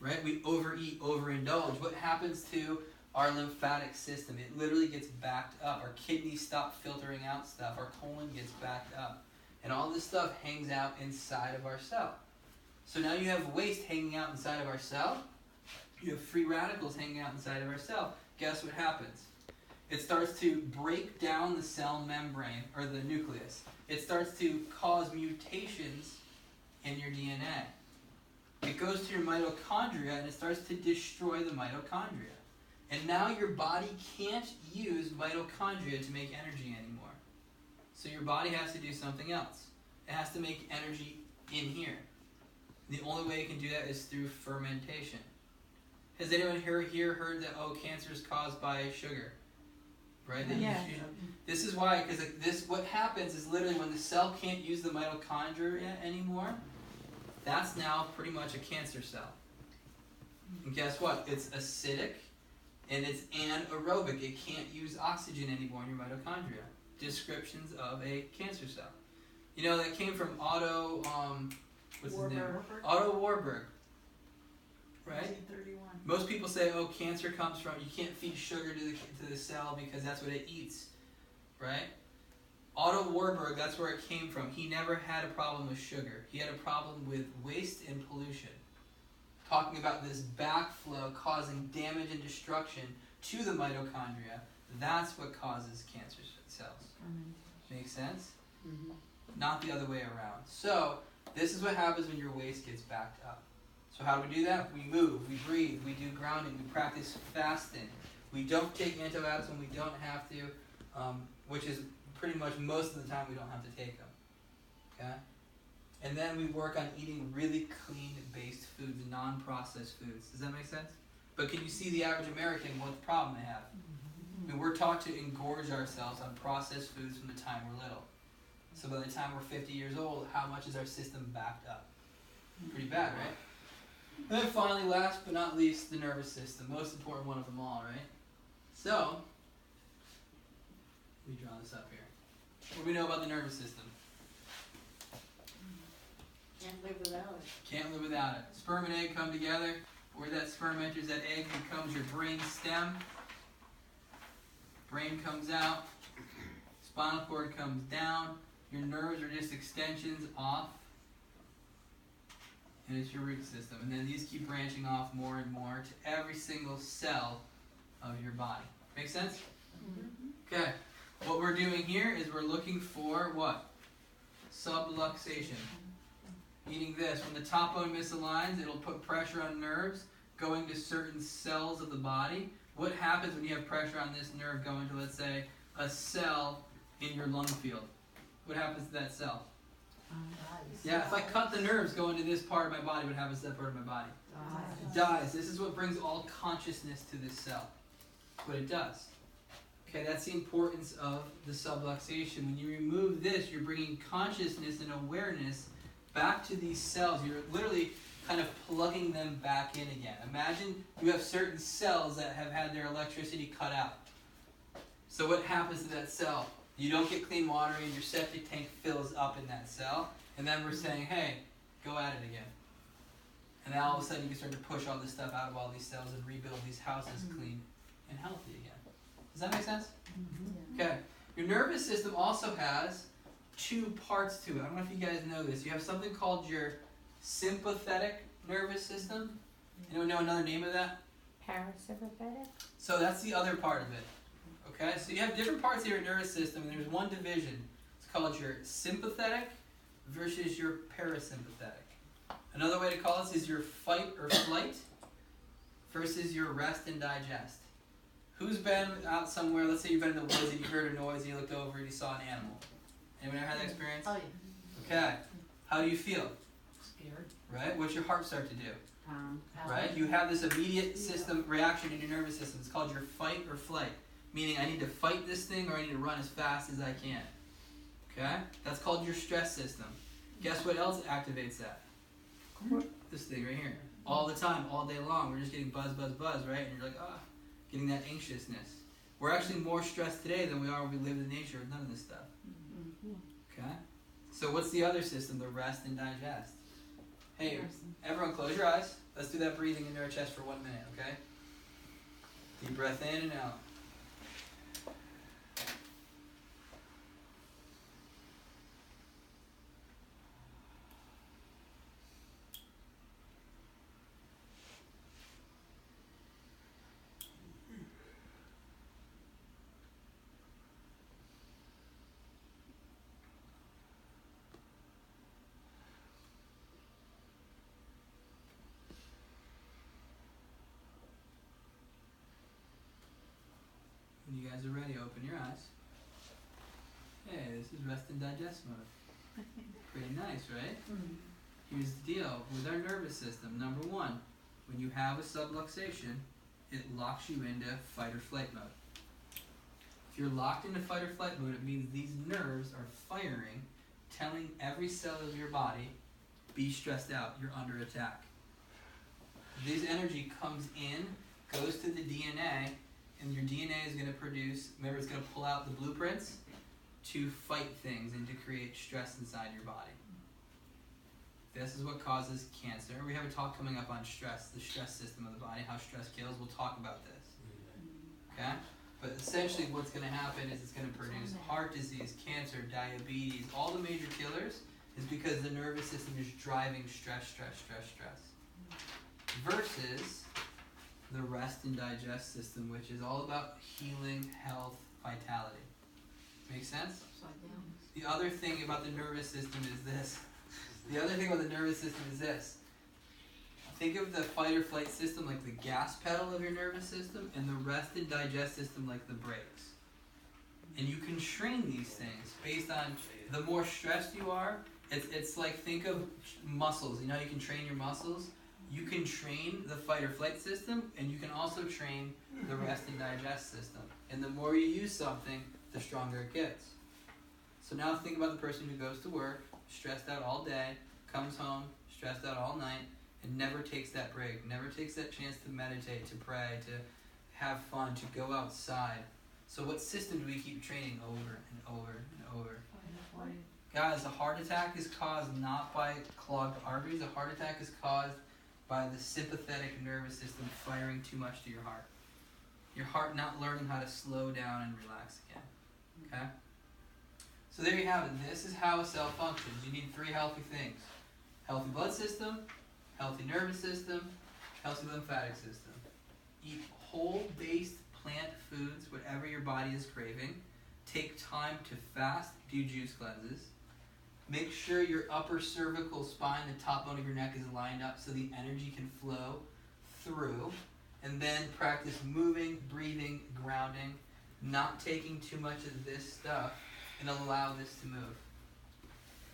Right? We overeat, overindulge. What happens to our lymphatic system? It literally gets backed up. Our kidneys stop filtering out stuff. Our colon gets backed up. And all this stuff hangs out inside of our cell. So now you have waste hanging out inside of our cell. You have free radicals hanging out inside of our cell. Guess what happens? It starts to break down the cell membrane, or the nucleus. It starts to cause mutations in your DNA. It goes to your mitochondria and it starts to destroy the mitochondria. And now your body can't use mitochondria to make energy anymore. So your body has to do something else. It has to make energy in here. The only way it can do that is through fermentation. Has anyone here heard that, cancer is caused by sugar? Right? This is why, because what happens is literally when the cell can't use the mitochondria anymore, that's now pretty much a cancer cell. And guess what? It's acidic and it's anaerobic. It can't use oxygen anymore in your mitochondria. Descriptions of a cancer cell. You know, that came from What's his name? Warburg. Otto Warburg. Right? 1931. Most people say, oh, cancer comes from, you can't feed sugar to the cell because that's what it eats. Right? Otto Warburg, that's where it came from. He never had a problem with sugar. He had a problem with waste and pollution. Talking about this backflow causing damage and destruction to the mitochondria. That's what causes cancer cells. Make sense? Mm-hmm. Not the other way around. So, this is what happens when your waste gets backed up. So how do we do that? We move, we breathe, we do grounding, we practice fasting. We don't take antibiotics when we don't have to, which is pretty much most of the time we don't have to take them. Okay? And then we work on eating really clean-based foods, non-processed foods. Does that make sense? But can you see the average American, what problem they have? I mean, we're taught to engorge ourselves on processed foods from the time we're little. So by the time we're 50 years old, how much is our system backed up? Pretty bad, right? And then finally, last but not least, the nervous system. Most important one of them all, right? So, let me draw this up here. What do we know about the nervous system? Can't live without it. Can't live without it. Sperm and egg come together. Where that sperm enters that egg becomes your brain stem. Brain comes out. Spinal cord comes down. Your nerves are just extensions off. And it's your root system. And then these keep branching off more and more to every single cell of your body. Make sense? Mm-hmm. Okay. What we're doing here is we're looking for what? Subluxation. Meaning this, when the top bone misaligns, it'll put pressure on nerves going to certain cells of the body. What happens when you have pressure on this nerve going to, let's say, a cell in your lung field? What happens to that cell? Yeah, if I cut the nerves going to this part of my body, what happens to that part of my body? It dies. This is what brings all consciousness to this cell. That's what it does. Okay, that's the importance of the subluxation. When you remove this, you're bringing consciousness and awareness back to these cells. You're literally kind of plugging them back in again. Imagine you have certain cells that have had their electricity cut out. So what happens to that cell? You don't get clean water and your septic tank fills up in that cell. And then we're saying, hey, go at it again. And then all of a sudden you can start to push all this stuff out of all these cells and rebuild these houses clean and healthy again. Does that make sense? Okay. Your nervous system also has two parts to it. I don't know if you guys know this. You have something called your sympathetic nervous system. Anyone know another name of that? Parasympathetic? So that's the other part of it. Okay? So you have different parts of your nervous system, and there's one division. It's called your sympathetic versus your parasympathetic. Another way to call this is your fight or flight versus your rest and digest. Who's been out somewhere, let's say you've been in the woods and you heard a noise and you looked over and you saw an animal? Anyone ever had that experience? Oh yeah. Okay. How do you feel? Scared. Right? What's your heart start to do? Pound. Right? You have this immediate system reaction in your nervous system. It's called your fight or flight. Meaning I need to fight this thing or I need to run as fast as I can. Okay? That's called your stress system. Guess what else activates that? This thing right here. All the time, all day long. We're just getting buzz, buzz, buzz, right? And you're like, ah, getting that anxiousness. We're actually more stressed today than we are when we live in nature with none of this stuff. Okay? So what's the other system? The rest and digest. Hey, everyone close your eyes. Let's do that breathing into our chest for 1 minute, okay? Deep breath in and out. When you guys are ready, open your eyes. Hey, this is rest and digest mode. Pretty nice, right? Here's the deal with our nervous system. Number one, when you have a subluxation, it locks you into fight or flight mode. If you're locked into fight or flight mode, it means these nerves are firing, telling every cell of your body, be stressed out, you're under attack. This energy comes in, goes to the DNA, and your DNA is going to produce, remember it's going to pull out the blueprints to fight things and to create stress inside your body. This is what causes cancer. We have a talk coming up on stress, the stress system of the body, how stress kills. We'll talk about this. Okay? But essentially what's going to happen is it's going to produce heart disease, cancer, diabetes, all the major killers is because the nervous system is driving stress. Versus the rest and digest system, which is all about healing, health, vitality. Make sense? The other thing about the nervous system is this. Think of the fight or flight system like the gas pedal of your nervous system, and the rest and digest system like the brakes. And you can train these things based on the more stressed you are. It's like, think of muscles. You know, you can train your muscles. You can train the fight or flight system, and you can also train the rest and digest system. And the more you use something, the stronger it gets. So now think about the person who goes to work, stressed out all day, comes home, stressed out all night, and never takes that break, never takes that chance to meditate, to pray, to have fun, to go outside. So what system do we keep training over and over and over? Guys, a heart attack is caused not by clogged arteries. A heart attack is caused by the sympathetic nervous system firing too much to your heart. Your heart not learning how to slow down and relax again. Okay? So there you have it. This is how a cell functions. You need 3 healthy things. Healthy blood system, healthy nervous system, healthy lymphatic system. Eat whole-based plant foods, whatever your body is craving. Take time to fast, do juice cleanses. Make sure your upper cervical spine, the top bone of your neck, is lined up so the energy can flow through. And then practice moving, breathing, grounding, not taking too much of this stuff, and allow this to move.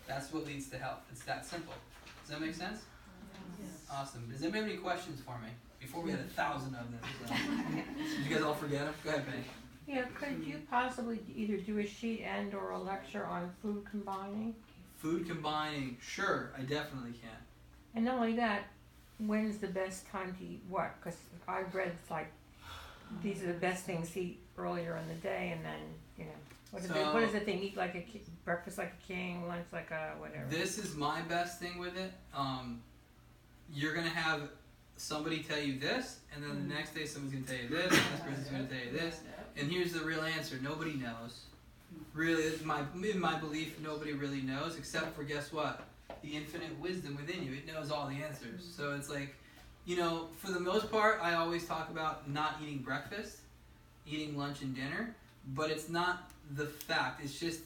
That's what leads to health. It's that simple. Does that make sense? Yes. Awesome. Does anybody have any questions for me? Before we had 1,000 of them. So. Did you guys all forget them? Go ahead, Penny. Yeah, could you possibly either do a sheet and or a lecture on food combining? Food combining, sure, I definitely can. And not only that, when's the best time to eat what? Because I've read it's like these are the best things to eat earlier in the day, and then, you know, what is it they eat like a breakfast like a king, lunch like a whatever. This is my best thing with it. You're going to have somebody tell you this, and then the next day someone's going to tell you this, and this person's going to tell you this. And here's the real answer. Nobody knows. Really, in my belief, nobody really knows, except for, guess what? The infinite wisdom within you. It knows all the answers. So it's like, you know, for the most part, I always talk about not eating breakfast, eating lunch and dinner, but it's not the fact. It's just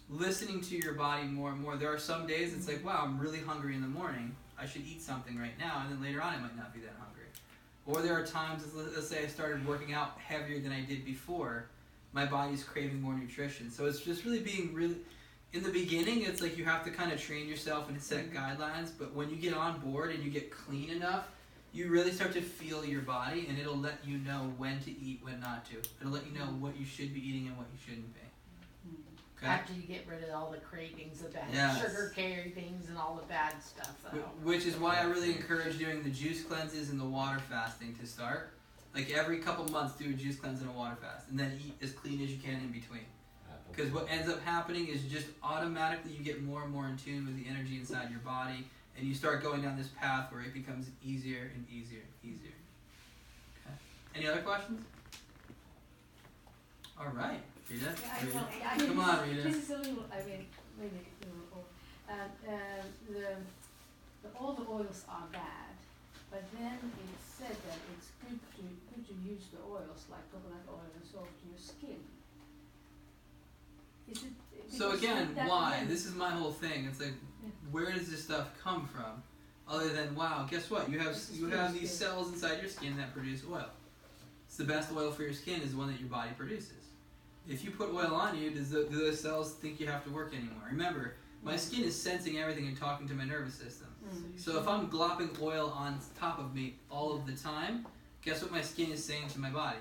listening to your body more and more. There are some days it's like, wow, I'm really hungry in the morning. I should eat something right now, and then later on I might not be that hungry. Or there are times, let's say I started working out heavier than I did before, my body's craving more nutrition. So it's just really being really, in the beginning, it's like you have to kind of train yourself and set guidelines, but when you get on board and you get clean enough, you really start to feel your body, and it'll let you know when to eat, when not to. It'll let you know what you should be eating and what you shouldn't be. Okay? After you get rid of all the cravings, the bad sugar cravings and all the bad stuff. Which is why I really encourage doing the juice cleanses and the water fasting to start. Like every couple months, do a juice cleanse and a water fast, and then eat as clean as you can in between. Because what ends up happening is just automatically you get more and more in tune with the energy inside your body, and you start going down this path where it becomes easier and easier and easier. Okay. Any other questions? All right, Rita. Yeah, Come on, Rita. This is a little, really little old. All the oils are bad, but then it's said that it's good to use the oils like coconut oil and so to your skin. Is it? So again, why? This is my whole thing. It's like, where does this stuff come from? Other than, wow, guess what? You have these cells inside your skin that produce oil. It's the best oil for your skin is the one that your body produces. If you put oil on you, do those cells think you have to work anymore? Remember, my skin is sensing everything and talking to my nervous system. So if I'm glopping oil on top of me all of the time, guess what my skin is saying to my body?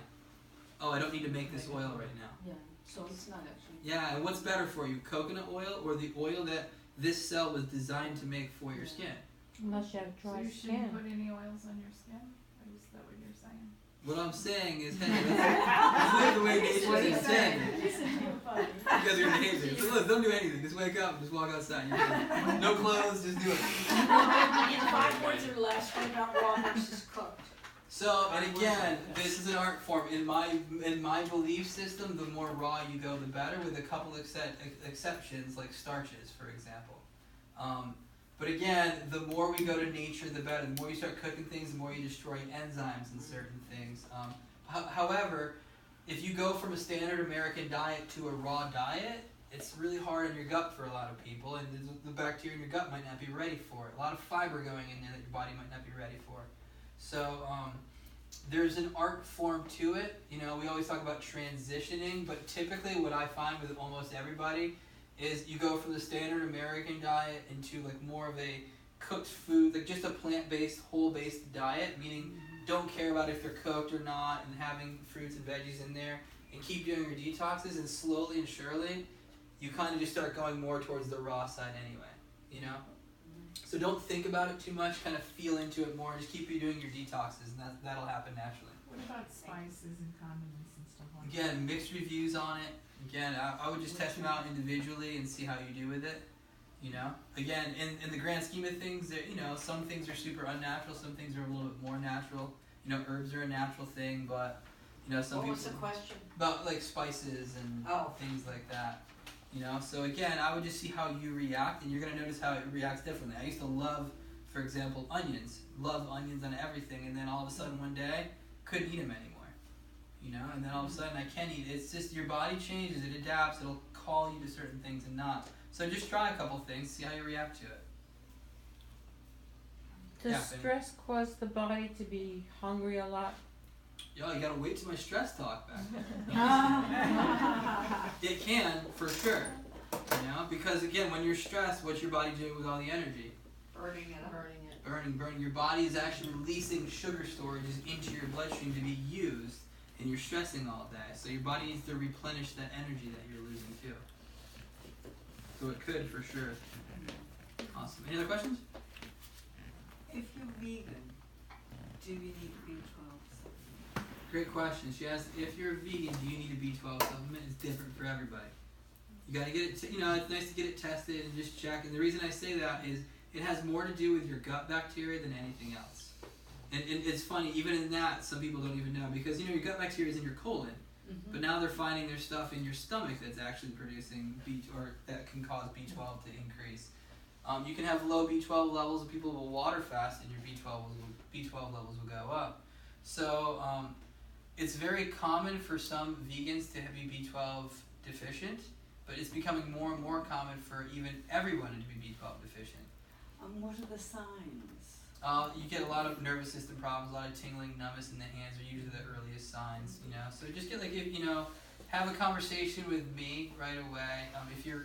Oh, I don't need to make this oil right now. Yeah, so it's not actually. Yeah, and what's better for you, coconut oil or the oil that this cell was designed to make for your skin? Unless you have dry So you skin. shouldn't put any oils on your skin? Or is that what you're saying? What I'm saying is, hey, let's live the way nature intended. Listen to your body. You because of your behavior. So look, don't do anything. Just wake up and just walk outside. You're good. No clothes, just do it. In 5 words or less, what about raw versus cooked? So, and again, this is an art form. In my belief system, the more raw you go, the better, with a couple exceptions, like starches, for example. But again, the more we go to nature, the better. The more you start cooking things, the more you destroy enzymes in certain things. However, if you go from a standard American diet to a raw diet, it's really hard on your gut for a lot of people, and the bacteria in your gut might not be ready for it. A lot of fiber going in there that your body might not be ready for. So there's an art form to it. You know, we always talk about transitioning, but typically what I find with almost everybody is you go from the standard American diet into like more of a cooked food, like just a plant-based, whole-based diet, meaning don't care about if they're cooked or not, and having fruits and veggies in there, and keep doing your detoxes, and slowly and surely you kind of just start going more towards the raw side anyway, you know? So don't think about it too much, kind of feel into it more, just keep doing your detoxes, and that'll happen naturally. What about spices and condiments and stuff like that? Again, mixed reviews on it. Again, I would just test them out individually and see how you do with it, you know? Again, in the grand scheme of things, you know, some things are super unnatural, some things are a little bit more natural. You know, herbs are a natural thing, but, you know, some What people... was the question? About, like, spices and things like that. You know, so again, I would just see how you react, and you're going to notice how it reacts differently. I used to love, for example, onions. Love onions on everything, and then all of a sudden one day, couldn't eat them anymore. You know, and then all of a sudden I can eat it. It's just your body changes, it adapts, it'll call you to certain things and not. So just try a couple things, see how you react to it. Does stress cause the body to be hungry a lot? Yo, you gotta wait till my stress talk back. It can, for sure. You know, because again, when you're stressed, what's your body doing with all the energy? Burning it up. Burning. Your body is actually releasing sugar storages into your bloodstream to be used, and you're stressing all day. So your body needs to replenish that energy that you're losing too. So it could, for sure. Awesome. Any other questions? If you're vegan, do you need B12? Great question. She asked, if you're vegan, do you need a B12 supplement? It's different for everybody. You got to get it, you know, it's nice to get it tested and just check. And the reason I say that is it has more to do with your gut bacteria than anything else. And it's funny, even in that, some people don't even know, because, you know, your gut bacteria is in your colon, but now they're finding there's stuff in your stomach that's actually producing or that can cause B12 to increase. You can have low B12 levels, and people will water fast, and your B12 levels will go up. So it's very common for some vegans to be B12 deficient, but it's becoming more and more common for even everyone to be B12 deficient. What are the signs? You get a lot of nervous system problems, a lot of tingling, numbness in the hands are usually the earliest signs, you know. So just get have a conversation with me right away.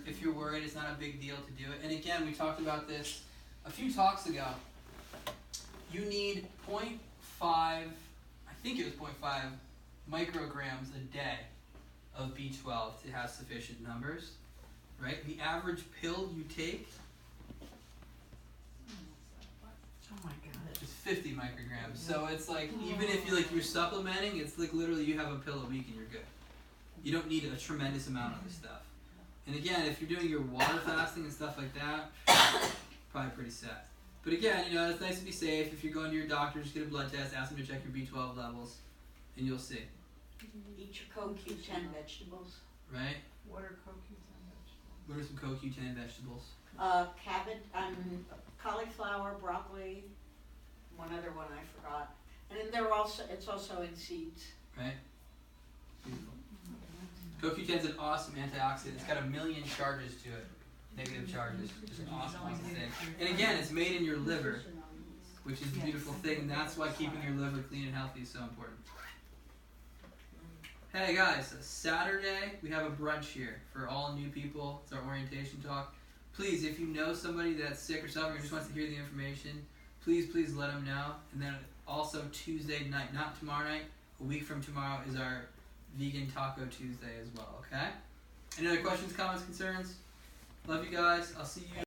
If you're worried, it's not a big deal to do it. And again, we talked about this a few talks ago. You need 0.5, I think it was 0.5 micrograms a day of B12 to have sufficient numbers, right? The average pill you take is 50 micrograms. So it's like, even if you're supplementing, it's like literally you have a pill a week and you're good. You don't need a tremendous amount of this stuff. And again, if you're doing your water fasting and stuff like that, probably pretty set. But again, you know, it's nice to be safe. If you're going to your doctor, just get a blood test, ask them to check your B12 levels, and you'll see. Eat your CoQ10 vegetables. Right? What are CoQ10 vegetables? What are some CoQ10 vegetables? Cabbage, cauliflower, broccoli, one other one I forgot. And then it's also in seeds. Right? Beautiful. CoQ10 is an awesome antioxidant. It's got 1 million charges to it. Negative charges. Just an awesome thing. And again, it's made in your liver, which is a beautiful thing, and that's why keeping your liver clean and healthy is so important. Hey guys, Saturday we have a brunch here for all new people. It's our orientation talk. Please, if you know somebody that's sick or suffering or just wants to hear the information, please let them know. And then also Tuesday night, not tomorrow night, a week from tomorrow is our Vegan Taco Tuesday as well, okay? Any other questions, comments, concerns? Love you guys. I'll see you.